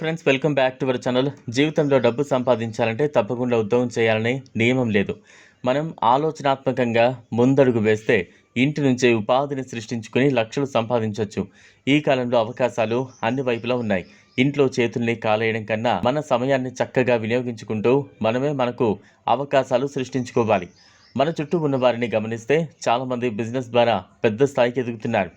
Friends, welcome back to our channel. జీవితంలో డబ్బు సంపాదించాలంటే తప్పకుండా ఉద్యోగం చేయాలనే నియమం లేదు. మనం ఆలోచనాత్మకంగా ముందడుగు వేస్తే ఇంటి నుంచే ఉపాధిని సృష్టించుకుని లక్షలు సంపాదించవచ్చు. ఈ కాలంలో అవకాశాలు అన్ని వైపులా ఉన్నాయి. ఇంట్లో చేతుల్ని కాలేయడం కన్నా మన సమయాన్ని చక్కగా వినియోగించుకుంటూ మనమే మనకు అవకాశాలు సృష్టించుకోవాలి. మన చుట్టూ ఉన్న వారిని గమనిస్తే చాలామంది బిజినెస్ ద్వారా పెద్ద స్థాయికి ఎదుగుతున్నారు.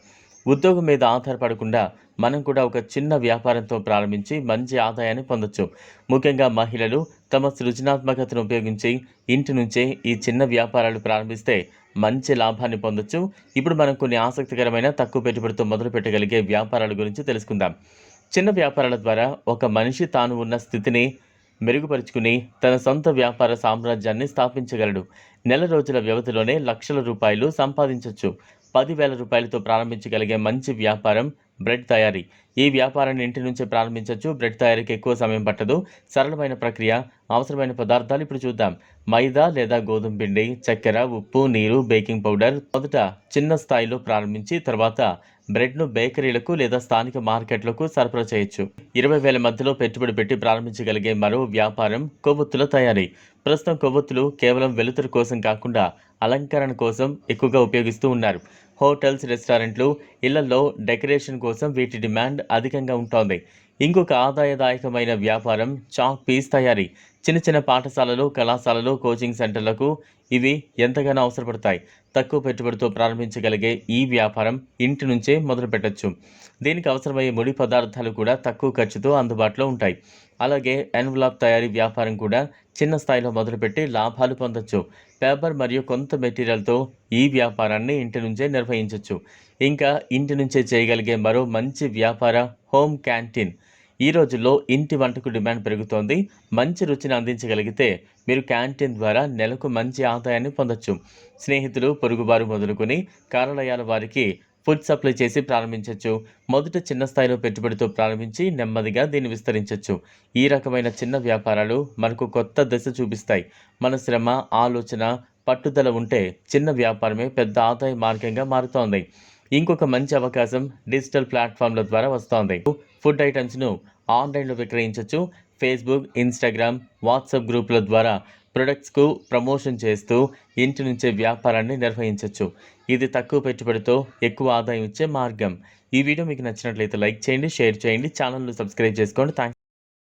ఉద్యోగం మీద ఆధారపడకుండా మనం కూడా ఒక చిన్న వ్యాపారంతో ప్రారంభించి మంచి ఆదాయాన్ని పొందొచ్చు. ముఖ్యంగా మహిళలు తమ సృజనాత్మకతను ఉపయోగించి ఇంటి నుంచే ఈ చిన్న వ్యాపారాలు ప్రారంభిస్తే మంచి లాభాన్ని పొందొచ్చు. ఇప్పుడు మనం కొన్ని ఆసక్తికరమైన తక్కువ పెట్టుబడితో మొదలు పెట్టగలిగే వ్యాపారాల గురించి తెలుసుకుందాం. చిన్న వ్యాపారాల ద్వారా ఒక మనిషి తాను ఉన్న స్థితిని మెరుగుపరుచుకుని తన సొంత వ్యాపార సామ్రాజ్యాన్ని స్థాపించగలడు. నెల రోజుల వ్యవధిలోనే లక్షల రూపాయలు సంపాదించవచ్చు. 10,000 రూపాయలతో ప్రారంభించగలిగే మంచి వ్యాపారం బ్రెడ్ తయారీ. ఈ వ్యాపారాన్ని ఇంటి నుంచే ప్రారంభించవచ్చు. బ్రెడ్ తయారీకి ఎక్కువ సమయం పట్టదు. సరళమైన ప్రక్రియ. అవసరమైన పదార్థాలు ఇప్పుడు చూద్దాం. మైదా లేదా గోధుమ పిండి, చక్కెర, ఉప్పు, నీరు, బేకింగ్ పౌడర్. మొదట చిన్న స్థాయిలో ప్రారంభించి తర్వాత బ్రెడ్ను బేకరీలకు లేదా స్థానిక మార్కెట్లకు సరఫరా చేయొచ్చు. 20,000 మధ్యలో పెట్టుబడి పెట్టి ప్రారంభించగలిగే మరో వ్యాపారం కొవ్వొత్తుల తయారీ. ప్రస్తుతం కొవ్వొత్తులు కేవలం వెలుతురు కోసం కాకుండా అలంకరణ కోసం ఎక్కువగా ఉపయోగిస్తూ ఉన్నారు. హోటల్స్, రెస్టారెంట్లు, ఇళ్లలో డెకరేషన్ కోసం వీటి డిమాండ్ అధికంగా ఉంటుంది. ఇంకొక ఆదాయదాయకమైన వ్యాపారం చాక్ పీస్ తయారీ. చిన్న చిన్న పాఠశాలలు, కళాశాలలు, కోచింగ్ సెంటర్లకు ఇవి ఎంతగానో అవసరపడతాయి. తక్కువ పెట్టుబడితో ప్రారంభించగలిగే ఈ వ్యాపారం ఇంటి నుంచే మొదలు పెట్టచ్చు. దీనికి అవసరమయ్యే ముడి పదార్థాలు కూడా తక్కువ ఖర్చుతో అందుబాటులో ఉంటాయి. అలాగే ఎన్వలప్ తయారీ వ్యాపారం కూడా చిన్న స్థాయిలో మొదలుపెట్టి లాభాలు పొందొచ్చు. పేపర్ మరియు కొంత మెటీరియల్తో ఈ వ్యాపారాన్ని ఇంటి నుంచే నిర్వహించవచ్చు. ఇంకా ఇంటి నుంచే చేయగలిగే మరో మంచి వ్యాపార హోమ్ క్యాంటీన్. ఈ రోజుల్లో ఇంటి వంటకు డిమాండ్ పెరుగుతోంది. మంచి రుచిని అందించగలిగితే మీరు క్యాంటీన్ ద్వారా నెలకు మంచి ఆదాయాన్ని పొందొచ్చు. స్నేహితులు, పొరుగువారు మొదలుకొని కార్యాలయాల వారికి ఫుడ్ సప్లై చేసి ప్రారంభించవచ్చు. మొదట చిన్న స్థాయిలో పెట్టుబడితో ప్రారంభించి నెమ్మదిగా దీన్ని విస్తరించవచ్చు. ఈ రకమైన చిన్న వ్యాపారాలు మనకు కొత్త దశ చూపిస్తాయి. మన శ్రమ, ఆలోచన, పట్టుదల ఉంటే చిన్న వ్యాపారమే పెద్ద ఆదాయ మార్గంగా మారుతోంది. ఇంకొక మంచి అవకాశం డిజిటల్ ప్లాట్ఫామ్ల ద్వారా వస్తోంది. ఫుడ్ ఐటమ్స్ను ఆన్లైన్లో విక్రయించవచ్చు. ఫేస్బుక్, ఇన్స్టాగ్రామ్, వాట్సాప్ గ్రూపుల ద్వారా ప్రొడక్ట్స్కు ప్రమోషన్ చేస్తూ ఇంటి నుంచే వ్యాపారాన్ని నిర్వహించవచ్చు. ఇది తక్కువ పెట్టుబడితో ఎక్కువ ఆదాయం ఇచ్చే మార్గం. ఈ వీడియో మీకు నచ్చినట్లయితే లైక్ చేయండి, షేర్ చేయండి, ఛానల్ను సబ్స్క్రైబ్ చేసుకోండి. థ్యాంక్స్.